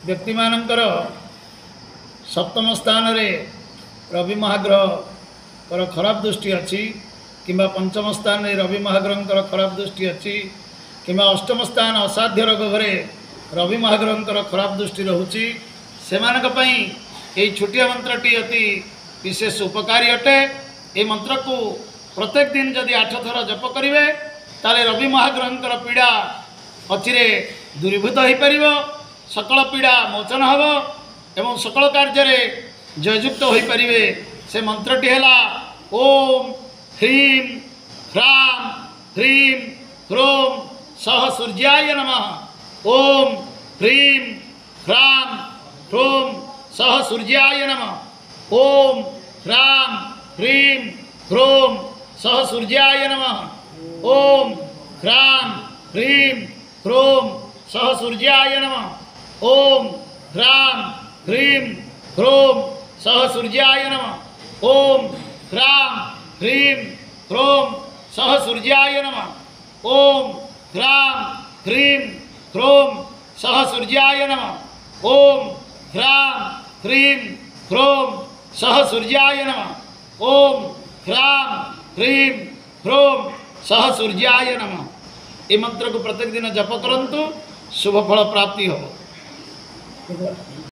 व्यक्ति मानकर सप्तम स्थान रे रवि महाग्रह कर खराब दृष्टि अच्छी किंबा पंचम स्थान रे रवि महाग्रह खराब दृष्टि अच्छी किंबा अष्टम स्थान असाध्य रोग घरे रवि महाग्रह खराब दृष्टि रोचे से छोटिया मंत्रटी अति विशेष उपकारी अटे। ये मंत्र को प्रत्येक दिन जदि 8 थर जप करेंगे ताले रवि महाग्रह पीड़ा अचिरे दूरीभूत हो पार, सकल पीड़ा मोचन हम एवं सकल कार्य जययुक्त हो पारे। से मंत्रटी है ओम ह्रीं ह्रां ह्रीं ह्रों सह सूर्याय नमः। ओम ह्रीं ह्रां ह्रों सह सूर्याय नमः। ओम ह्रां ह्रीं ह्रों सह सूर्याय नमः। ओम ह्रां ह्रीं ह्रों सह सूर्याय नमः। ओम ह्रां ह्रीं ह्रों सह सूर्याय नमः। ओम ह्रां ह्रीं ह्रों सह सूर्याय नमः। ओम ह्रां ह्रीं ह्रों सह सूर्याय नमः। ओम ह्रां ह्रीं ह्रों सह सूर्याय नमः। ओम ह्रां ह्रीं ह्रों सह सूर्याय नमः। ये मंत्र को प्रत्येक दिन जप करंतु शुभ फल प्राप्ति हो।